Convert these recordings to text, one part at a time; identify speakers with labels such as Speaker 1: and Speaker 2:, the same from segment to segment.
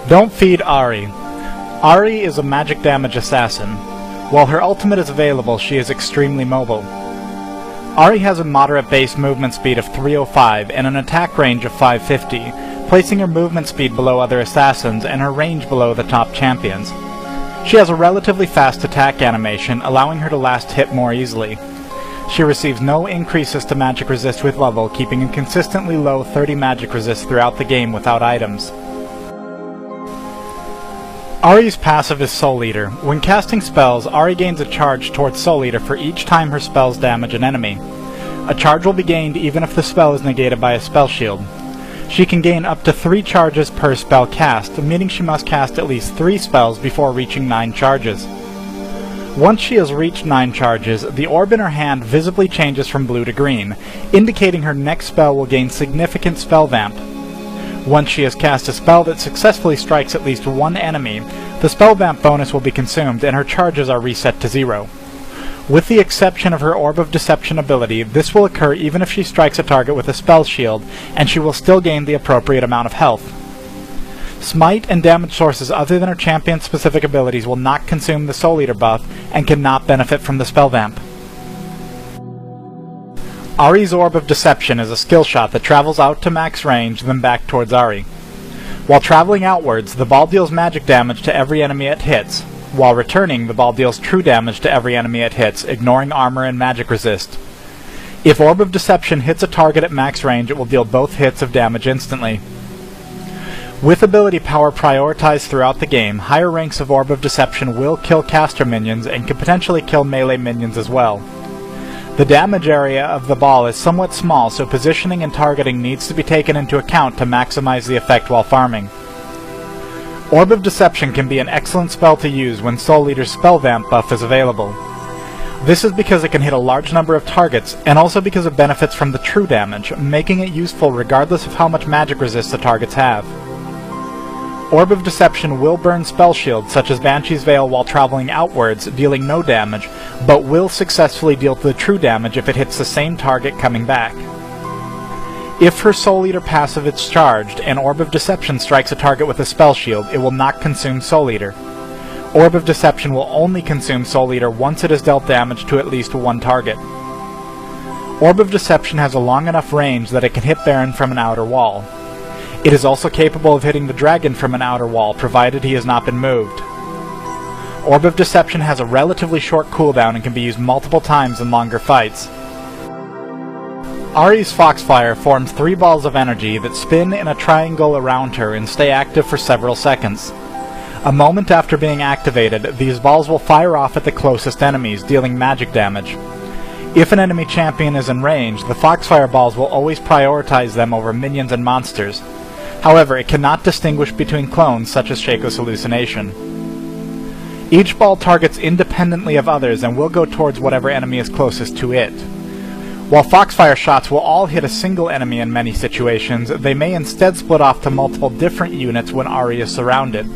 Speaker 1: Don't feed Ahri. Ahri is a magic damage assassin. While her ultimate is available, she is extremely mobile. Ahri has a moderate base movement speed of 305 and an attack range of 550, placing her movement speed below other assassins and her range below the top champions. She has a relatively fast attack animation, allowing her to last hit more easily. She receives no increases to magic resist with level, keeping a consistently low 30 magic resist throughout the game without items. Ahri's passive is Soul Eater. When casting spells, Ahri gains a charge towards Soul Eater for each time her spells damage an enemy. A charge will be gained even if the spell is negated by a spell shield. She can gain up to 3 charges per spell cast, meaning she must cast at least 3 spells before reaching 9 charges. Once she has reached 9 charges, the orb in her hand visibly changes from blue to green, indicating her next spell will gain significant spell vamp. Once she has cast a spell that successfully strikes at least one enemy, the spell vamp bonus will be consumed and her charges are reset to 0. With the exception of her Orb of Deception ability, this will occur even if she strikes a target with a spell shield, and she will still gain the appropriate amount of health. Smite and damage sources other than her champion-specific abilities will not consume the Soul Eater buff and cannot benefit from the spell vamp. Ahri's Orb of Deception is a skill shot that travels out to max range, then back towards Ahri. While traveling outwards, the ball deals magic damage to every enemy it hits. While returning, the ball deals true damage to every enemy it hits, ignoring armor and magic resist. If Orb of Deception hits a target at max range, it will deal both hits of damage instantly. With ability power prioritized throughout the game, higher ranks of Orb of Deception will kill caster minions and can potentially kill melee minions as well. The damage area of the ball is somewhat small, so positioning and targeting needs to be taken into account to maximize the effect while farming. Orb of Deception can be an excellent spell to use when Soul Eater's spell vamp buff is available. This is because it can hit a large number of targets, and also because it benefits from the true damage, making it useful regardless of how much magic resist the targets have. Orb of Deception will burn spell shields such as Banshee's Veil while traveling outwards, dealing no damage, but will successfully deal the true damage if it hits the same target coming back. If her Soul Eater passive is charged and Orb of Deception strikes a target with a spell shield, it will not consume Soul Eater. Orb of Deception will only consume Soul Eater once it has dealt damage to at least one target. Orb of Deception has a long enough range that it can hit Baron from an outer wall. It is also capable of hitting the dragon from an outer wall, provided he has not been moved. Orb of Deception has a relatively short cooldown and can be used multiple times in longer fights. Ahri's Foxfire forms 3 balls of energy that spin in a triangle around her and stay active for several seconds. A moment after being activated, these balls will fire off at the closest enemies, dealing magic damage. If an enemy champion is in range, the Foxfire balls will always prioritize them over minions and monsters. However, it cannot distinguish between clones such as Shaco's hallucination. Each ball targets independently of others and will go towards whatever enemy is closest to it. While Foxfire shots will all hit a single enemy in many situations, they may instead split off to multiple different units when Ahri is surrounded.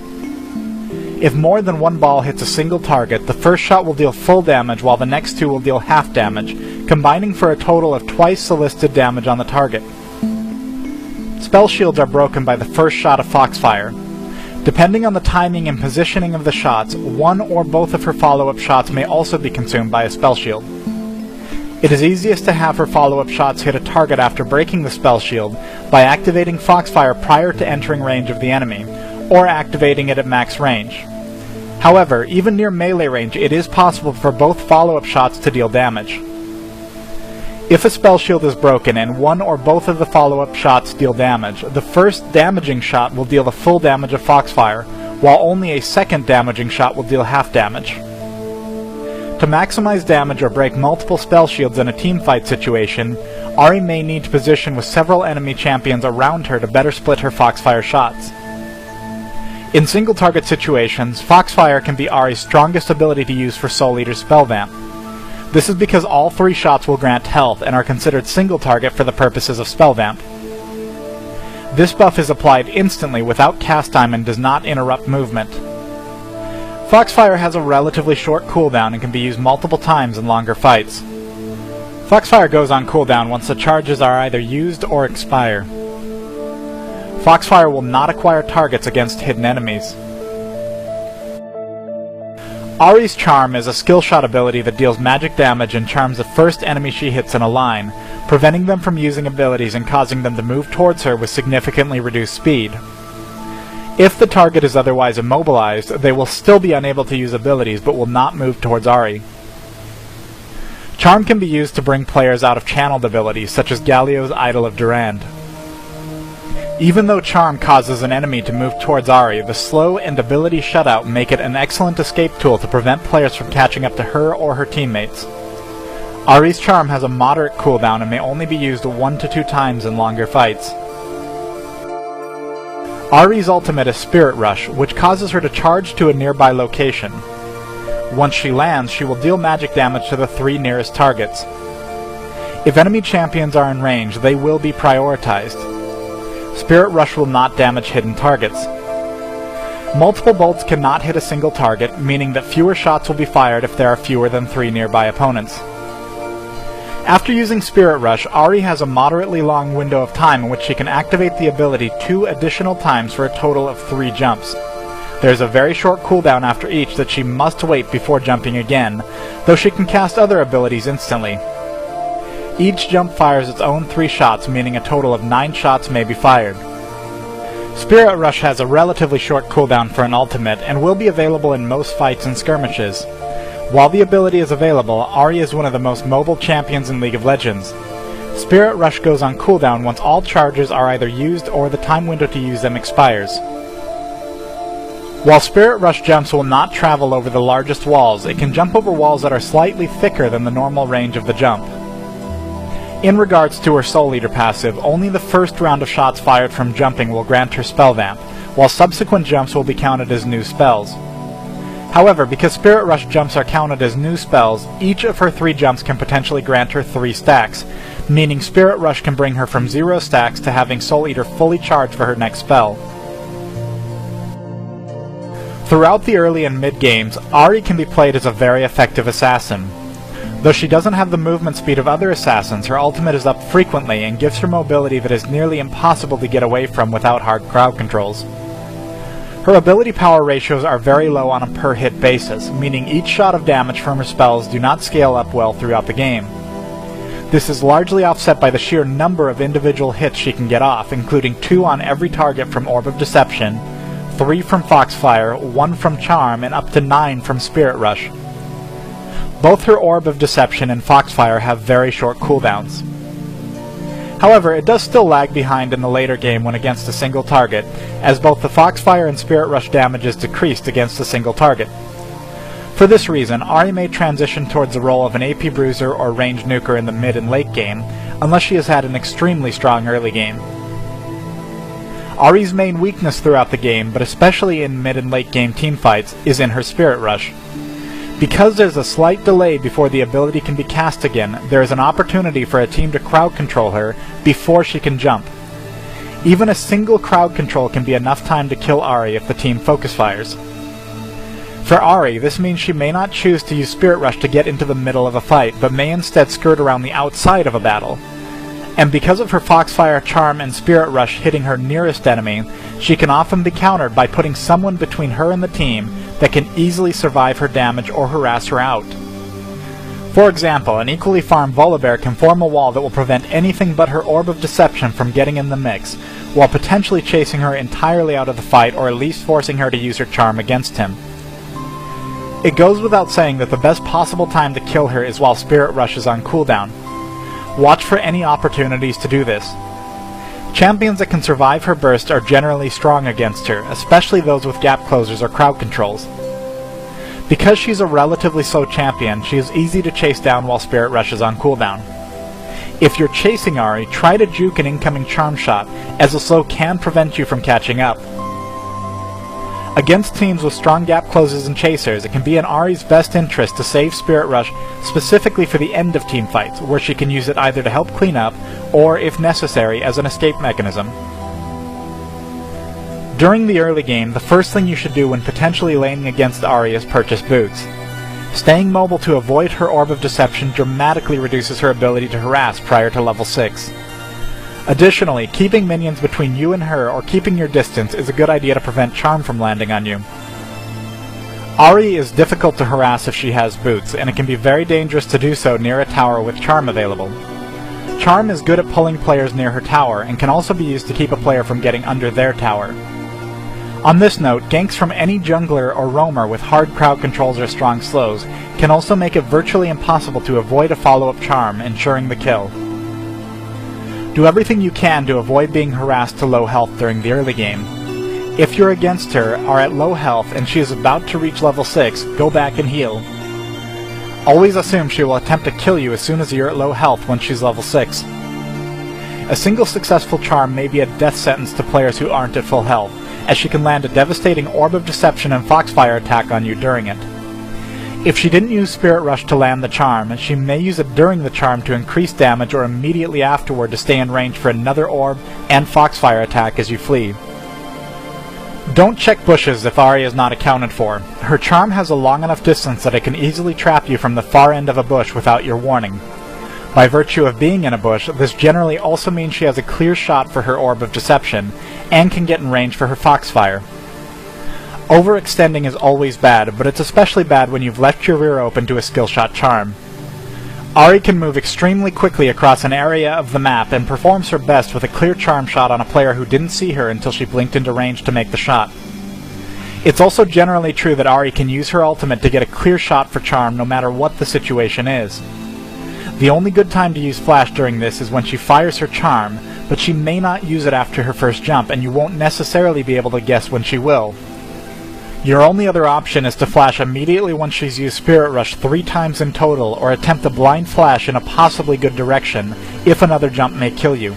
Speaker 1: If more than one ball hits a single target, the first shot will deal full damage while the next 2 will deal half damage, combining for a total of twice the listed damage on the target. Spell shields are broken by the first shot of Foxfire. Depending on the timing and positioning of the shots, one or both of her follow-up shots may also be consumed by a spell shield. It is easiest to have her follow-up shots hit a target after breaking the spell shield by activating Foxfire prior to entering range of the enemy, or activating it at max range. However, even near melee range, it is possible for both follow-up shots to deal damage. If a spell shield is broken and one or both of the follow-up shots deal damage, the first damaging shot will deal the full damage of Foxfire, while only a second damaging shot will deal half damage. To maximize damage or break multiple spell shields in a teamfight situation, Ahri may need to position with several enemy champions around her to better split her Foxfire shots. In single-target situations, Foxfire can be Ahri's strongest ability to use for Soul Eater's spell vamp. This is because all 3 shots will grant health and are considered single-target for the purposes of spell vamp. This buff is applied instantly without cast time and does not interrupt movement. Foxfire has a relatively short cooldown and can be used multiple times in longer fights. Foxfire goes on cooldown once the charges are either used or expire. Foxfire will not acquire targets against hidden enemies. Ahri's Charm is a skill shot ability that deals magic damage and charms the first enemy she hits in a line, preventing them from using abilities and causing them to move towards her with significantly reduced speed. If the target is otherwise immobilized, they will still be unable to use abilities but will not move towards Ahri. Charm can be used to bring players out of channeled abilities, such as Galio's Idol of Durand. Even though Charm causes an enemy to move towards Ahri, the slow and ability shutout make it an excellent escape tool to prevent players from catching up to her or her teammates. Ahri's Charm has a moderate cooldown and may only be used 1 to 2 times in longer fights. Ahri's ultimate is Spirit Rush, which causes her to charge to a nearby location. Once she lands, she will deal magic damage to the 3 nearest targets. If enemy champions are in range, they will be prioritized. Spirit Rush will not damage hidden targets. Multiple bolts cannot hit a single target, meaning that fewer shots will be fired if there are fewer than 3 nearby opponents. After using Spirit Rush, Ahri has a moderately long window of time in which she can activate the ability 2 additional times for a total of 3 jumps. There is a very short cooldown after each that she must wait before jumping again, though she can cast other abilities instantly. Each jump fires its own 3 shots, meaning a total of 9 shots may be fired. Spirit Rush has a relatively short cooldown for an ultimate, and will be available in most fights and skirmishes. While the ability is available, Ahri is one of the most mobile champions in League of Legends. Spirit Rush goes on cooldown once all charges are either used or the time window to use them expires. While Spirit Rush jumps will not travel over the largest walls, it can jump over walls that are slightly thicker than the normal range of the jump. In regards to her Soul Eater passive, only the first round of shots fired from jumping will grant her Spell Vamp, while subsequent jumps will be counted as new spells. However, because Spirit Rush jumps are counted as new spells, each of her 3 jumps can potentially grant her 3 stacks, meaning Spirit Rush can bring her from 0 stacks to having Soul Eater fully charged for her next spell. Throughout the early and mid games, Ahri can be played as a very effective assassin. Though she doesn't have the movement speed of other assassins, her ultimate is up frequently and gives her mobility that is nearly impossible to get away from without hard crowd controls. Her ability power ratios are very low on a per hit basis, meaning each shot of damage from her spells do not scale up well throughout the game. This is largely offset by the sheer number of individual hits she can get off, including 2 on every target from Orb of Deception, 3 from Foxfire, 1 from Charm, and up to 9 from Spirit Rush. Both her Orb of Deception and Foxfire have very short cooldowns. However, it does still lag behind in the later game when against a single target, as both the Foxfire and Spirit Rush damage is decreased against a single target. For this reason, Ahri may transition towards the role of an AP Bruiser or Ranged Nuker in the mid and late game, unless she has had an extremely strong early game. Ahri's main weakness throughout the game, but especially in mid and late game teamfights, is in her Spirit Rush. Because there's a slight delay before the ability can be cast again, there is an opportunity for a team to crowd control her before she can jump. Even a single crowd control can be enough time to kill Ahri if the team focus fires. For Ahri, this means she may not choose to use Spirit Rush to get into the middle of a fight, but may instead skirt around the outside of a battle. And because of her Foxfire, Charm, and Spirit Rush hitting her nearest enemy, she can often be countered by putting someone between her and the team that can easily survive her damage or harass her out. For example, an equally farmed Volibear can form a wall that will prevent anything but her Orb of Deception from getting in the mix, while potentially chasing her entirely out of the fight or at least forcing her to use her Charm against him. It goes without saying that the best possible time to kill her is while Spirit Rush is on cooldown. Watch for any opportunities to do this. Champions that can survive her burst are generally strong against her, especially those with gap closers or crowd controls. Because she's a relatively slow champion, she is easy to chase down while Spirit Rush is on cooldown. If you're chasing Ahri, try to juke an incoming charm shot, as the slow can prevent you from catching up. Against teams with strong gap closes and chasers, it can be in Ahri's best interest to save Spirit Rush specifically for the end of teamfights, where she can use it either to help clean up, or, if necessary, as an escape mechanism. During the early game, the first thing you should do when potentially laning against Ahri is purchase boots. Staying mobile to avoid her Orb of Deception dramatically reduces her ability to harass prior to level 6. Additionally, keeping minions between you and her or keeping your distance is a good idea to prevent charm from landing on you. Ahri is difficult to harass if she has boots, and it can be very dangerous to do so near a tower with charm available. Charm is good at pulling players near her tower, and can also be used to keep a player from getting under their tower. On this note, ganks from any jungler or roamer with hard crowd controls or strong slows can also make it virtually impossible to avoid a follow-up charm, ensuring the kill. Do everything you can to avoid being harassed to low health during the early game. If you're against her, are at low health, and she is about to reach level 6, go back and heal. Always assume she will attempt to kill you as soon as you're at low health when she's level 6. A single successful charm may be a death sentence to players who aren't at full health, as she can land a devastating Orb of Deception and Foxfire attack on you during it. If she didn't use Spirit Rush to land the charm, she may use it during the charm to increase damage or immediately afterward to stay in range for another Orb and Foxfire attack as you flee. Don't check bushes if Ahri is not accounted for. Her charm has a long enough distance that it can easily trap you from the far end of a bush without your warning. By virtue of being in a bush, this generally also means she has a clear shot for her Orb of Deception, and can get in range for her Foxfire. Overextending is always bad, but it's especially bad when you've left your rear open to a skill shot charm. Ahri can move extremely quickly across an area of the map and performs her best with a clear charm shot on a player who didn't see her until she blinked into range to make the shot. It's also generally true that Ahri can use her ultimate to get a clear shot for charm no matter what the situation is. The only good time to use flash during this is when she fires her charm, but she may not use it after her first jump, and you won't necessarily be able to guess when she will. Your only other option is to flash immediately once she's used Spirit Rush 3 times in total, or attempt a blind flash in a possibly good direction, if another jump may kill you.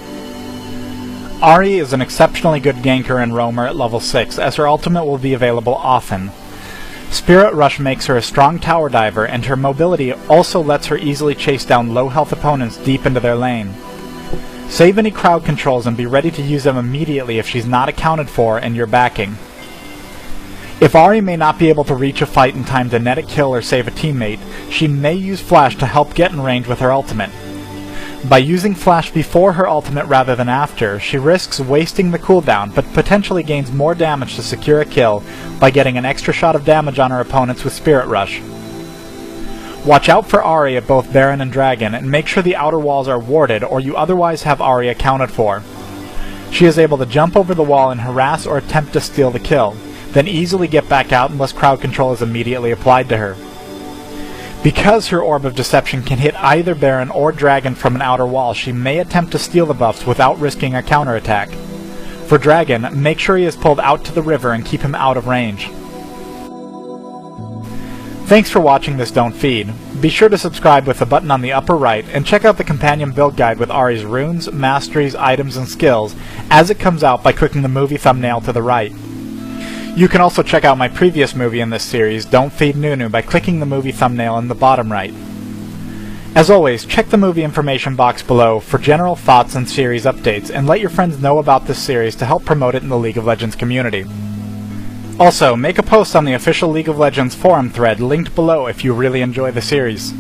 Speaker 1: Ahri is an exceptionally good ganker and roamer at level 6, as her ultimate will be available often. Spirit Rush makes her a strong tower diver, and her mobility also lets her easily chase down low health opponents deep into their lane. Save any crowd controls and be ready to use them immediately if she's not accounted for and you're backing. If Ahri may not be able to reach a fight in time to net a kill or save a teammate, she may use Flash to help get in range with her ultimate. By using Flash before her ultimate rather than after, she risks wasting the cooldown, but potentially gains more damage to secure a kill by getting an extra shot of damage on her opponents with Spirit Rush. Watch out for Ahri at both Baron and Dragon, and make sure the outer walls are warded or you otherwise have Ahri accounted for. She is able to jump over the wall and harass or attempt to steal the kill, then easily get back out unless crowd control is immediately applied to her. Because her Orb of Deception can hit either Baron or Dragon from an outer wall, she may attempt to steal the buffs without risking a counterattack. For Dragon, make sure he is pulled out to the river and keep him out of range. Thanks for watching this Don't Feed. Be sure to subscribe with the button on the upper right, and check out the companion build guide with Ahri's runes, masteries, items, and skills as it comes out by clicking the movie thumbnail to the right. You can also check out my previous movie in this series, Don't Feed Nunu, by clicking the movie thumbnail in the bottom right. As always, check the movie information box below for general thoughts and series updates, and let your friends know about this series to help promote it in the League of Legends community. Also, make a post on the official League of Legends forum thread linked below if you really enjoy the series.